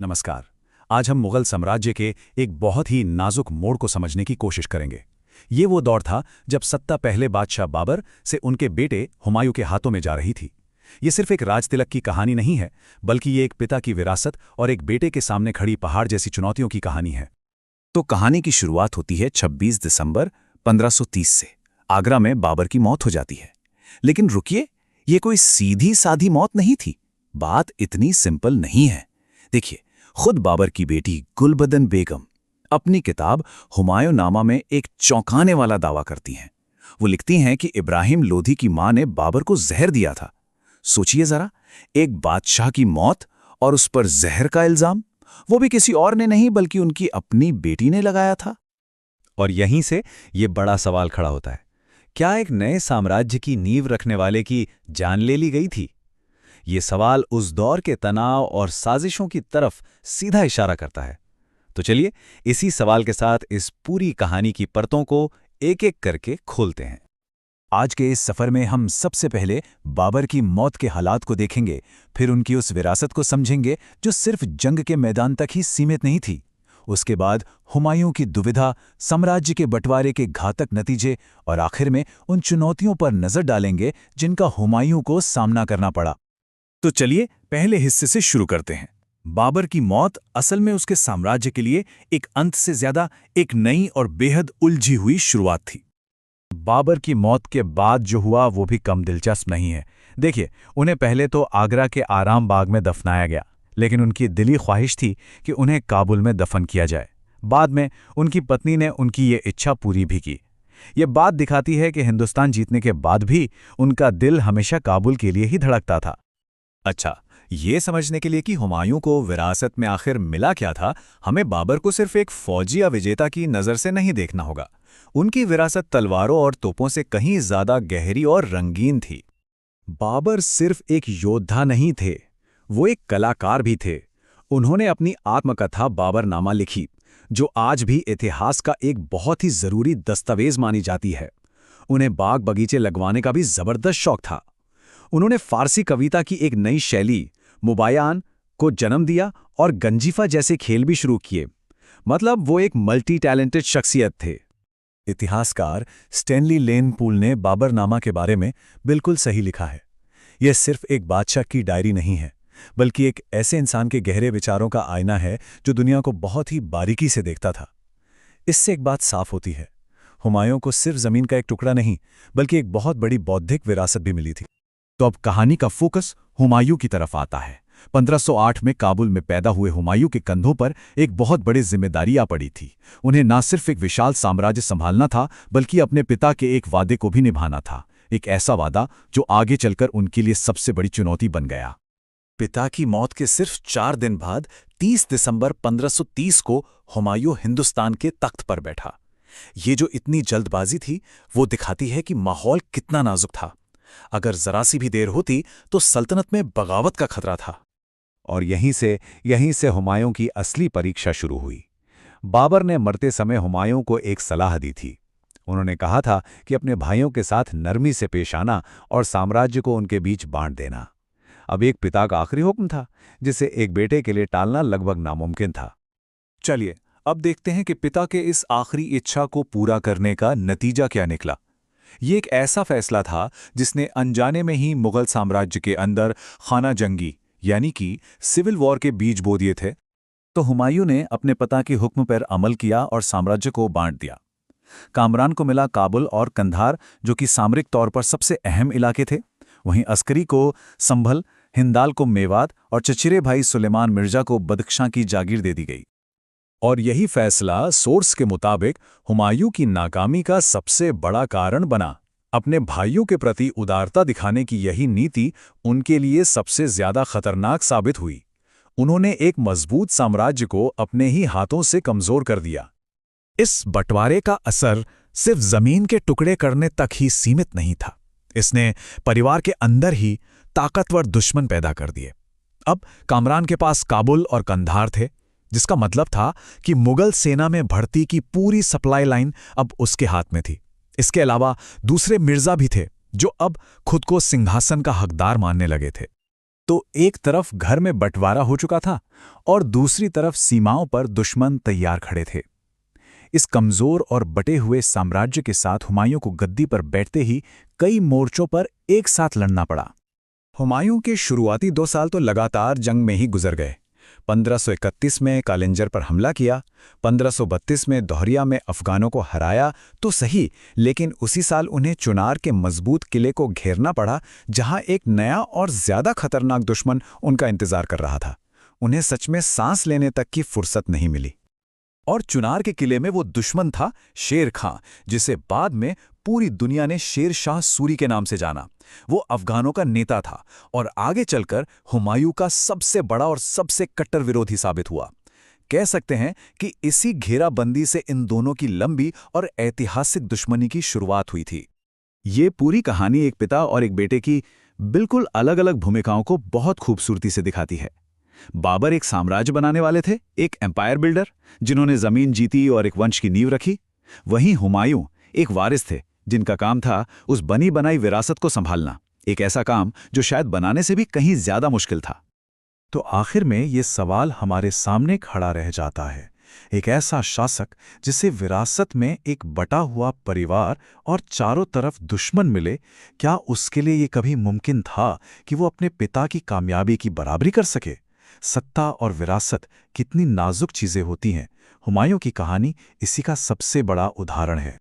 नमस्कार। आज हम मुगल साम्राज्य के एक बहुत ही नाजुक मोड़ को समझने की कोशिश करेंगे। ये वो दौर था जब सत्ता पहले बादशाह बाबर से उनके बेटे हुमायूं के हाथों में जा रही थी। ये सिर्फ एक राजतिलक की कहानी नहीं है, बल्कि ये एक पिता की विरासत और एक बेटे के सामने खड़ी पहाड़ जैसी चुनौतियों की कहानी है। तो कहानी की शुरुआत होती है 26 दिसंबर 1530 से। आगरा में बाबर की मौत हो जाती है। लेकिन रुकिए, ये कोई सीधी साधी मौत नहीं थी। बात इतनी सिंपल नहीं है। देखिए, खुद बाबर की बेटी गुलबदन बेगम अपनी किताब हुमायूंनामा में एक चौंकाने वाला दावा करती हैं। वो लिखती हैं कि इब्राहिम लोधी की मां ने बाबर को जहर दिया था। सोचिए जरा, एक बादशाह की मौत और उस पर जहर का इल्जाम, वो भी किसी और ने नहीं बल्कि उनकी अपनी बेटी ने लगाया था। और यहीं से ये बड़ा सवाल खड़ा होता है, क्या एक नए साम्राज्य की नींव रखने वाले की जान ले ली गई थी? ये सवाल उस दौर के तनाव और साजिशों की तरफ सीधा इशारा करता है। तो चलिए इसी सवाल के साथ इस पूरी कहानी की परतों को एक-एक करके खोलते हैं। आज के इस सफर में हम सबसे पहले बाबर की मौत के हालात को देखेंगे, फिर उनकी उस विरासत को समझेंगे जो सिर्फ जंग के मैदान तक ही सीमित नहीं थी। उसके बाद हुमायूं की दुविधा, साम्राज्य के बंटवारे के घातक नतीजे और आखिर में उन चुनौतियों पर नजर डालेंगे जिनका हुमायूं को सामना करना पड़ा। तो चलिए पहले हिस्से से शुरू करते हैं। बाबर की मौत असल में उसके साम्राज्य के लिए एक अंत से ज्यादा एक नई और बेहद उलझी हुई शुरुआत थी। बाबर की मौत के बाद जो हुआ वो भी कम दिलचस्प नहीं है। देखिए, उन्हें पहले तो आगरा के आराम बाग में दफनाया गया, लेकिन उनकी दिली ख्वाहिश थी कि उन्हें काबुल में दफन किया जाए। बाद में उनकी पत्नी ने उनकी ये इच्छा पूरी भी की। ये बात दिखाती है कि हिंदुस्तान जीतने के बाद भी उनका दिल हमेशा काबुल के लिए ही धड़कता था। अच्छा, ये समझने के लिए कि हुमायूं को विरासत में आखिर मिला क्या था, हमें बाबर को सिर्फ एक फौजी या विजेता की नज़र से नहीं देखना होगा। उनकी विरासत तलवारों और तोपों से कहीं ज्यादा गहरी और रंगीन थी। बाबर सिर्फ एक योद्धा नहीं थे, वो एक कलाकार भी थे। उन्होंने अपनी आत्मकथा बाबरनामा लिखी, जो आज भी इतिहास का एक बहुत ही जरूरी दस्तावेज मानी जाती है। उन्हें बाग बगीचे लगवाने का भी जबरदस्त शौक था। उन्होंने फारसी कविता की एक नई शैली मुबायान को जन्म दिया और गंजीफा जैसे खेल भी शुरू किए। मतलब वो एक मल्टी टैलेंटेड शख्सियत थे। इतिहासकार स्टैनली लेन पूल ने बाबरनामा के बारे में बिल्कुल सही लिखा है। यह सिर्फ एक बादशाह की डायरी नहीं है, बल्कि एक ऐसे इंसान के गहरे विचारों का आईना है जो दुनिया को बहुत ही बारीकी से देखता था। इससे एक बात साफ होती है, हुमायूं को सिर्फ जमीन का एक टुकड़ा नहीं, बल्कि एक बहुत बड़ी बौद्धिक विरासत भी मिली थी। तो अब कहानी का फोकस हुमायूं की तरफ आता है। 1508 में काबुल में पैदा हुए हुमायूं के कंधों पर एक बहुत बड़ी जिम्मेदारी आ पड़ी थी। उन्हें न सिर्फ एक विशाल साम्राज्य संभालना था, बल्कि अपने पिता के एक वादे को भी निभाना था। एक ऐसा वादा जो आगे चलकर उनके लिए सबसे बड़ी चुनौती बन गया। पिता की मौत के सिर्फ 4 दिन बाद 30 दिसंबर 1530 को हुमायूं हिंदुस्तान के तख्त पर बैठा। ये जो इतनी जल्दबाजी थी, वो दिखाती है कि माहौल कितना नाजुक था। अगर जरा सी भी देर होती तो सल्तनत में बगावत का खतरा था। और यहीं से हुमायूं की असली परीक्षा शुरू हुई। बाबर ने मरते समय हुमायूं को एक सलाह दी थी। उन्होंने कहा था कि अपने भाइयों के साथ नरमी से पेश आना और साम्राज्य को उनके बीच बांट देना। अब एक पिता का आखिरी हुक्म था, जिसे एक बेटे के लिए टालना लगभग नामुमकिन था। चलिए अब देखते हैं कि पिता के इस आखिरी इच्छा को पूरा करने का नतीजा क्या निकला। ये एक ऐसा फैसला था जिसने अनजाने में ही मुगल साम्राज्य के अंदर खाना जंगी यानी कि सिविल वॉर के बीज बो दिए थे। तो हुमायूं ने अपने पिता के हुक्म पर अमल किया और साम्राज्य को बांट दिया। कामरान को मिला काबुल और कंधार, जो कि सामरिक तौर पर सबसे अहम इलाके थे। वहीं अस्करी को संभल, हिंदाल को मेवात और चचेरे भाई सुलेमान मिर्जा को बदख्शां की जागीर दे दी गई। और यही फैसला सोर्स के मुताबिक हुमायूं की नाकामी का सबसे बड़ा कारण बना। अपने भाइयों के प्रति उदारता दिखाने की यही नीति उनके लिए सबसे ज्यादा खतरनाक साबित हुई। उन्होंने एक मजबूत साम्राज्य को अपने ही हाथों से कमजोर कर दिया। इस बंटवारे का असर सिर्फ जमीन के टुकड़े करने तक ही सीमित नहीं था। इसने परिवार के अंदर ही ताकतवर दुश्मन पैदा कर दिए। अब कामरान के पास काबुल और कंधार थे, जिसका मतलब था कि मुगल सेना में भर्ती की पूरी सप्लाई लाइन अब उसके हाथ में थी। इसके अलावा दूसरे मिर्जा भी थे जो अब खुद को सिंहासन का हकदार मानने लगे थे। तो एक तरफ घर में बंटवारा हो चुका था और दूसरी तरफ सीमाओं पर दुश्मन तैयार खड़े थे। इस कमजोर और बटे हुए साम्राज्य के साथ हुमायूं को गद्दी पर बैठते ही कई मोर्चों पर एक साथ लड़ना पड़ा। हुमायूं के शुरुआती 2 साल तो लगातार जंग में ही गुजर गए। 1531 में कालिंजर पर हमला किया, 1532 में दोहरिया में अफगानों को हराया तो सही, लेकिन उसी साल उन्हें चुनार के मजबूत किले को घेरना पड़ा, जहां एक नया और ज्यादा खतरनाक दुश्मन उनका इंतजार कर रहा था। उन्हें सच में सांस लेने तक की फुर्सत नहीं मिली। और चुनार के किले में वो दुश्मन था शेर खां, जिसे बाद में पूरी दुनिया ने शेर शाह सूरी के नाम से जाना। वो अफगानों का नेता था और आगे चलकर हुमायूं का सबसे बड़ा और सबसे कट्टर विरोधी साबित हुआ। कह सकते हैं कि इसी घेराबंदी से इन दोनों की लंबी और ऐतिहासिक दुश्मनी की शुरुआत हुई थी। ये पूरी कहानी एक पिता और एक बेटे की बिल्कुल अलग-अलग भूमिकाओं को बहुत खूबसूरती से दिखाती है। बाबर एक साम्राज्य बनाने वाले थे, एक एम्पायर बिल्डर जिन्होंने जमीन जीती और एक वंश की नींव रखी। वहीं हुमायूं एक वारिस थे, जिनका काम था उस बनी बनाई विरासत को संभालना, एक ऐसा काम जो शायद बनाने से भी कहीं ज्यादा मुश्किल था। तो आखिर में ये सवाल हमारे सामने खड़ा रह जाता है, एक ऐसा शासक जिसे विरासत में एक बटा हुआ परिवार और चारों तरफ दुश्मन मिले, क्या उसके लिए ये कभी मुमकिन था कि वो अपने पिता की कामयाबी की बराबरी कर सके? सत्ता और विरासत कितनी नाजुक चीजें होती हैं। हुमायूं की कहानी इसी का सबसे बड़ा उदाहरण है।